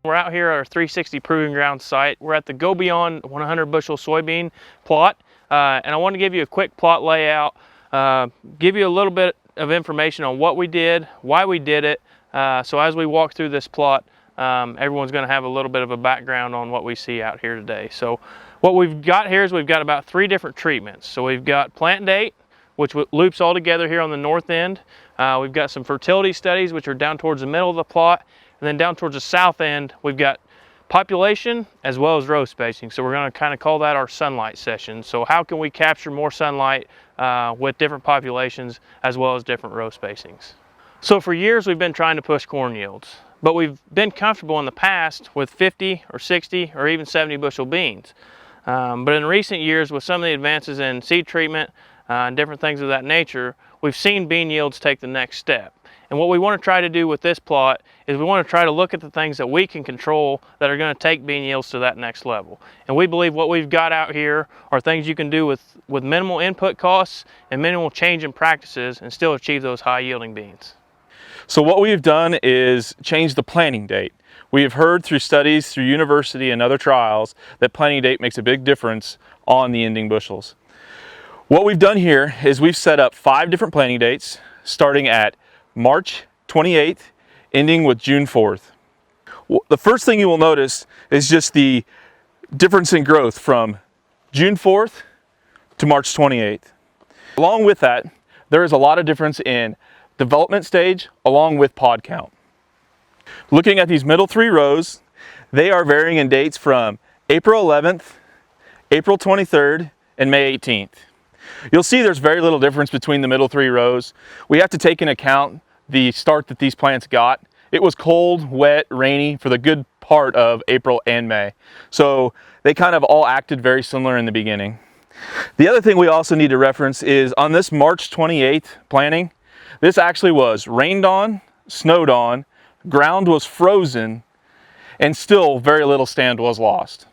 We're out here at our 360 Proving Ground site. We're at the Go Beyond 100 bushel soybean plot, and I want to give you a quick plot layout, give you a little bit of information on what we did, why we did it, so as we walk through this plot, everyone's going to have a little bit of a background on what we see out here today. So what we've got here is we've got about 3 different treatments. So we've got plant date, which loops all together here on the north end. We've got some fertility studies, which are down towards the middle of the plot. And then down towards the south end, we've got population as well as row spacing. So we're going to kind of call that our sunlight session. So how can we capture more sunlight with different populations as well as different row spacings? So for years we've been trying to push corn yields, but we've been comfortable in the past with 50 or 60 or even 70 bushel beans. But in recent years, with some of the advances in seed treatment and different things of that nature, we've seen bean yields take the next step. And what we want to try to do with this plot is we want to try to look at the things that we can control that are going to take bean yields to that next level. And we believe what we've got out here are things you can do with minimal input costs and minimal change in practices and still achieve those high yielding beans. So what we've done is change the planting date. We have heard through studies, through university and other trials, that planting date makes a big difference on the ending bushels. What we've done here is we've set up 5 different planting dates, starting at March 28th, ending with June 4th. The first thing you will notice is just the difference in growth from June 4th to March 28th. Along with that, there is a lot of difference in development stage along with pod count. Looking at these middle 3 rows, they are varying in dates from April 11th, April 23rd, and May 18th. You'll see there's very little difference between the middle 3 rows. We have to take into account the start that these plants got. It was cold, wet, rainy for the good part of April and May. So they kind of all acted very similar in the beginning. The other thing we also need to reference is on this March 28th planting, this actually was rained on, snowed on, ground was frozen, and still very little stand was lost.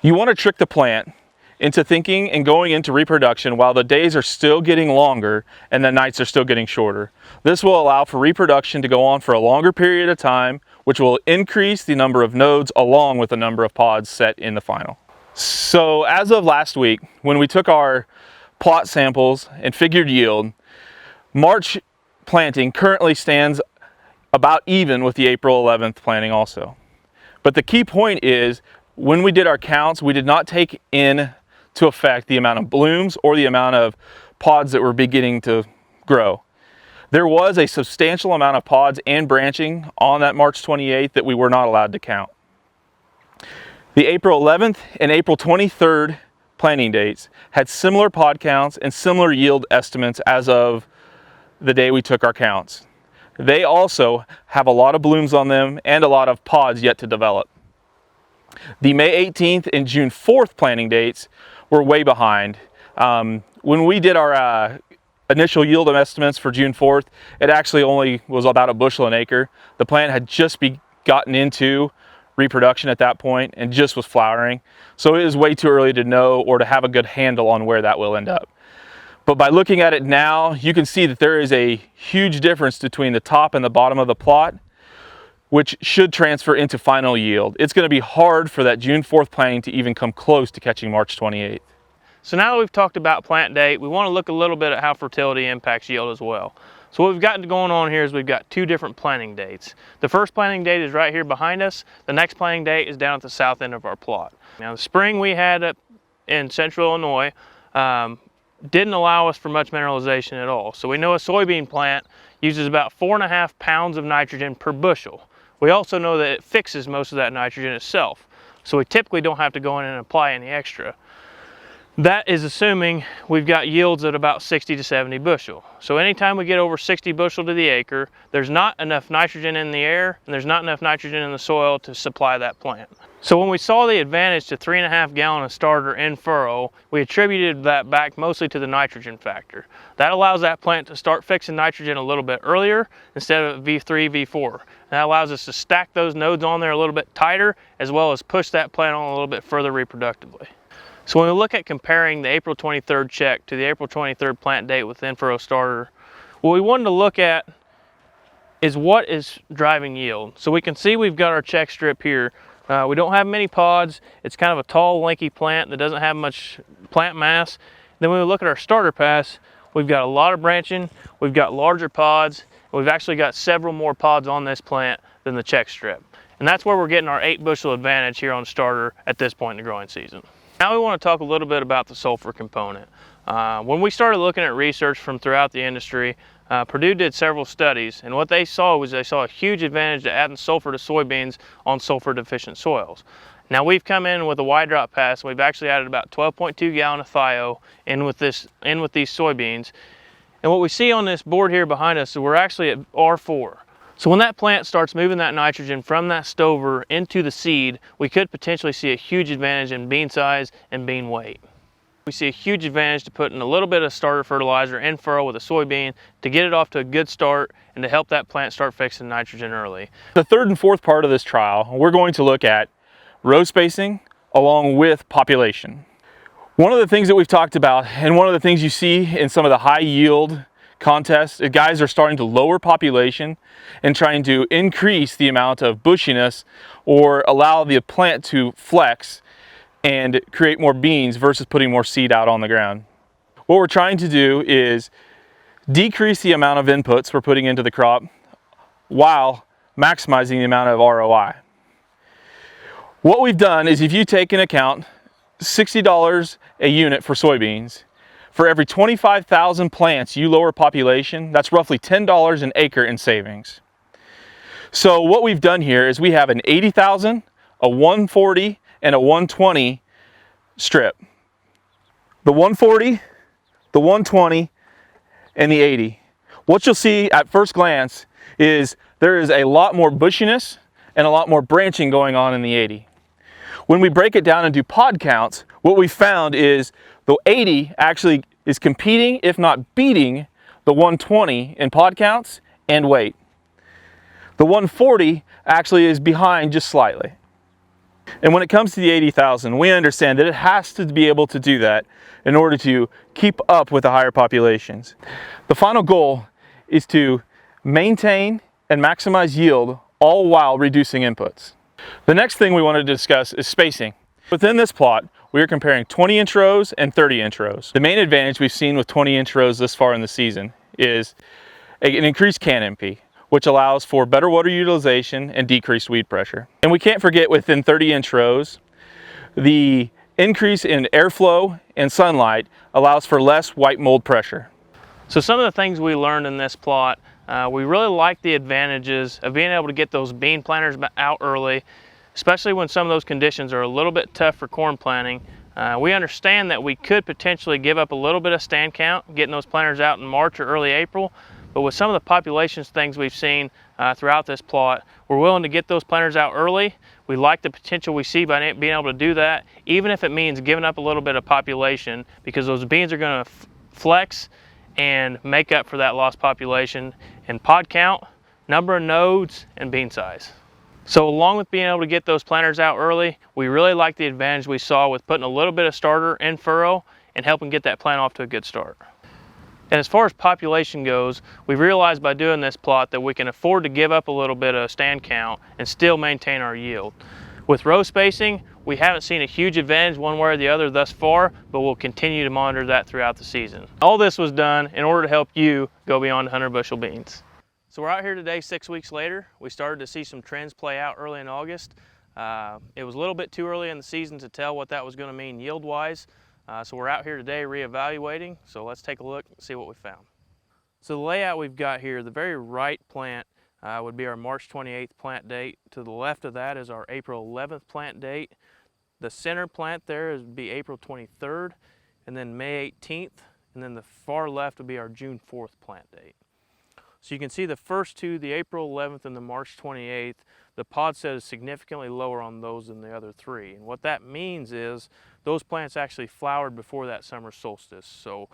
You want to trick the plant into thinking and going into reproduction while the days are still getting longer and the nights are still getting shorter. This will allow for reproduction to go on for a longer period of time, which will increase the number of nodes along with the number of pods set in the final. So as of last week, when we took our plot samples and figured yield, March planting currently stands about even with the April 11th planting also. But the key point is, when we did our counts, we did not take into effect the amount of blooms or the amount of pods that were beginning to grow. There was a substantial amount of pods and branching on that March 28th that we were not allowed to count. The April 11th and April 23rd planting dates had similar pod counts and similar yield estimates as of the day we took our counts. They also have a lot of blooms on them and a lot of pods yet to develop. The May 18th and June 4th planting dates were way behind. When we did our initial yield estimates for June 4th, it actually only was about a bushel an acre. The plant had just gotten into reproduction at that point and just was flowering. So it is way too early to know or to have a good handle on where that will end up. But by looking at it now, you can see that there is a huge difference between the top and the bottom of the plot, which should transfer into final yield. It's going to be hard for that June 4th planting to even come close to catching March 28th. So now that we've talked about plant date, we want to look a little bit at how fertility impacts yield as well. So what we've got going on here is we've got 2 different planting dates. The first planting date is right here behind us. The next planting date is down at the south end of our plot. Now the spring we had up in central Illinois didn't allow us for much mineralization at all. So we know a soybean plant uses about 4.5 pounds of nitrogen per bushel. We also know that it fixes most of that nitrogen itself. So we typically don't have to go in and apply any extra. That is assuming we've got yields at about 60 to 70 bushel. So anytime we get over 60 bushel to the acre, there's not enough nitrogen in the air and there's not enough nitrogen in the soil to supply that plant. So when we saw the advantage to 3.5 gallon a starter in furrow, we attributed that back mostly to the nitrogen factor. That allows that plant to start fixing nitrogen a little bit earlier instead of V3, V4. And that allows us to stack those nodes on there a little bit tighter as well as push that plant on a little bit further reproductively. So when we look at comparing the April 23rd check to the April 23rd plant date with in-furrow starter, what we wanted to look at is what is driving yield. So we can see we've got our check strip here. We don't have many pods. It's kind of a tall, lanky plant that doesn't have much plant mass. Then when we look at our starter pass, we've got a lot of branching, we've got larger pods, and we've actually got several more pods on this plant than the check strip. And that's where we're getting our 8 bushel advantage here on starter at this point in the growing season. Now we want to talk a little bit about the sulfur component. When we started looking at research from throughout the industry, Purdue did several studies, and what they saw was they saw a huge advantage to adding sulfur to soybeans on sulfur deficient soils. Now we've come in with a wide drop pass, and we've actually added about 12.2 gallon of thio in with these soybeans. And what we see on this board here behind us is we're actually at R4. So when that plant starts moving that nitrogen from that stover into the seed, we could potentially see a huge advantage in bean size and bean weight. We see a huge advantage to putting a little bit of starter fertilizer in furrow with a soybean to get it off to a good start and to help that plant start fixing nitrogen early. The third and fourth part of this trial, we're going to look at row spacing along with population. One of the things that we've talked about, and one of the things you see in some of the high yield contests, guys are starting to lower population and trying to increase the amount of bushiness or allow the plant to flex and create more beans versus putting more seed out on the ground. What we're trying to do is decrease the amount of inputs we're putting into the crop while maximizing the amount of ROI. What we've done is, if you take into account $60 a unit for soybeans, for every 25,000 plants you lower population, that's roughly $10 an acre in savings. So what we've done here is we have an 80,000, a 140, and a 120 strip. The 140, the 120, and the 80. What you'll see at first glance is there is a lot more bushiness and a lot more branching going on in the 80. When we break it down and do pod counts, what we found is the 80 actually is competing, if not beating, the 120 in pod counts and weight. The 140 actually is behind just slightly. And when it comes to the 80,000, we understand that it has to be able to do that in order to keep up with the higher populations. The final goal is to maintain and maximize yield, all while reducing inputs. The next thing we want to discuss is spacing. Within this plot, we are comparing 20-inch rows and 30-inch rows. The main advantage we've seen with 20-inch rows this far in the season is an increased canopy, which allows for better water utilization and decreased weed pressure. And we can't forget, within 30-inch rows, the increase in airflow and sunlight allows for less white mold pressure. So some of the things we learned in this plot, we really like the advantages of being able to get those bean planters out early, especially when some of those conditions are a little bit tough for corn planting. We understand that we could potentially give up a little bit of stand count, getting those planters out in March or early April, but with some of the populations things we've seen throughout this plot, we're willing to get those planters out early. We like the potential we see by being able to do that, even if it means giving up a little bit of population, because those beans are going to flex and make up for that lost population in pod count, number of nodes, and bean size. So along with being able to get those planters out early, we really like the advantage we saw with putting a little bit of starter in furrow and helping get that plant off to a good start. And as far as population goes, we've realized by doing this plot that we can afford to give up a little bit of stand count and still maintain our yield. With row spacing, we haven't seen a huge advantage one way or the other thus far, but we'll continue to monitor that throughout the season. All this was done in order to help you go beyond 100 bushel beans. So we're out here today 6 weeks later. We started to see some trends play out early in August. It was a little bit too early in the season to tell what that was going to mean yield-wise. So we're out here today reevaluating, so let's take a look and see what we found. So the layout we've got here, the very right plant would be our March 28th plant date. To the left of that is our April 11th plant date. The center plant there would be April 23rd, and then May 18th, and then the far left would be our June 4th plant date. So you can see the first two, the April 11th and the March 28th, the pod set is significantly lower on those than the other three. And what that means is those plants actually flowered before that summer solstice. So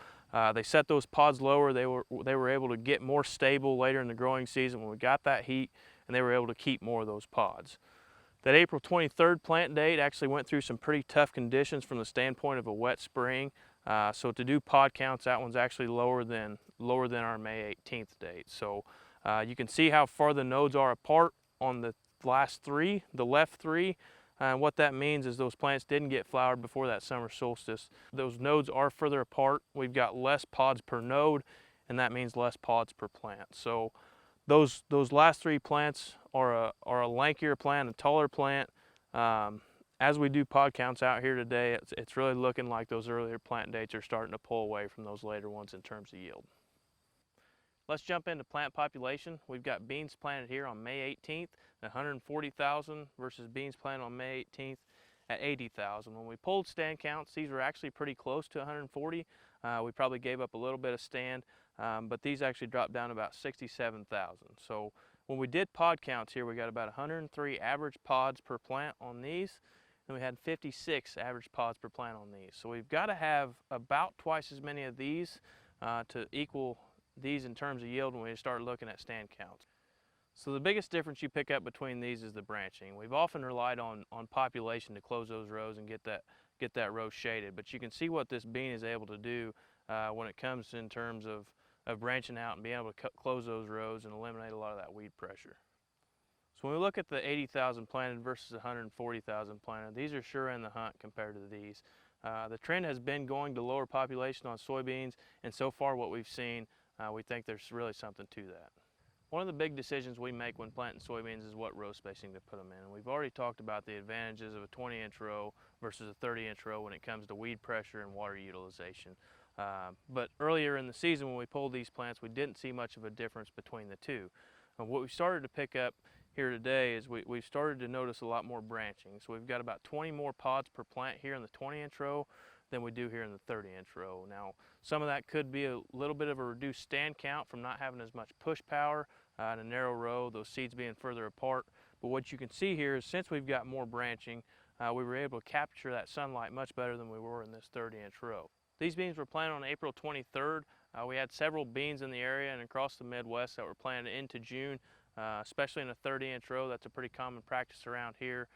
they set those pods lower. They were able to get more stable later in the growing season when we got that heat, and they were able to keep more of those pods. That April 23rd plant date actually went through some pretty tough conditions from the standpoint of a wet spring. So to do pod counts, that one's actually lower than our May 18th date. So you can see how far the nodes are apart on the last three, the left three. And what that means is those plants didn't get flowered before that summer solstice. Those nodes are further apart. We've got less pods per node, and that means less pods per plant. So those last three plants are a lankier plant, a taller plant. As we do pod counts out here today, it's really looking like those earlier plant dates are starting to pull away from those later ones in terms of yield. Let's jump into plant population. We've got beans planted here on May 18th at 140,000 versus beans planted on May 18th at 80,000. When we pulled stand counts, these were actually pretty close to 140. We probably gave up a little bit of stand, but these actually dropped down to about 67,000. So when we did pod counts here, we got about 103 average pods per plant on these, and we had 56 average pods per plant on these. So we've got to have about twice as many of these to equal these in terms of yield when we start looking at stand counts. So the biggest difference you pick up between these is the branching. We've often relied on population to close those rows and get that row shaded, but you can see what this bean is able to do when it comes in terms of branching out and being able to close those rows and eliminate a lot of that weed pressure. So when we look at the 80,000 planted versus 140,000 planted, these are sure in the hunt compared to these. The trend has been going to lower population on soybeans, and so far what we've seen, we think there's really something to that. One of the big decisions we make when planting soybeans is what row spacing to put them in. And we've already talked about the advantages of a 20-inch row versus a 30-inch row when it comes to weed pressure and water utilization. But earlier in the season when we pulled these plants, we didn't see much of a difference between the two. And what we started to pick up here today is we've started to notice a lot more branching. So we've got about 20 more pods per plant here in the 20-inch row than we do here in the 30-inch row. Now, some of that could be a little bit of a reduced stand count from not having as much push power in a narrow row, those seeds being further apart. But what you can see here is since we've got more branching, we were able to capture that sunlight much better than we were in this 30-inch row. These beans were planted on April 23rd. We had several beans in the area and across the Midwest that were planted into June, especially in a 30-inch row. That's a pretty common practice around here.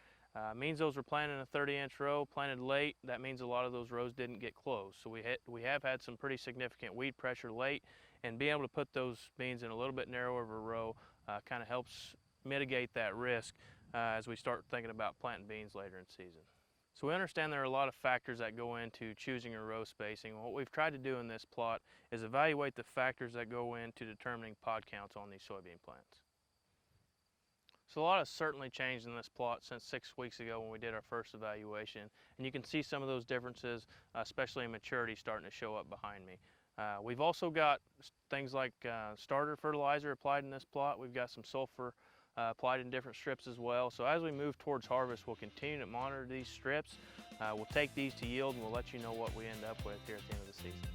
Means those were planted in a 30-inch row, planted late. That means a lot of those rows didn't get closed. So we have had some pretty significant weed pressure late, and being able to put those beans in a little bit narrower of a row kind of helps mitigate that risk as we start thinking about planting beans later in season. So we understand there are a lot of factors that go into choosing a row spacing. What we've tried to do in this plot is evaluate the factors that go into determining pod counts on these soybean plants. So a lot has certainly changed in this plot since 6 weeks ago when we did our first evaluation, and you can see some of those differences, especially in maturity, starting to show up behind me. We've also got things like starter fertilizer applied in this plot. We've got some sulfur applied in different strips as well. So as we move towards harvest, we'll continue to monitor these strips. We'll take these to yield and we'll let you know what we end up with here at the end of the season.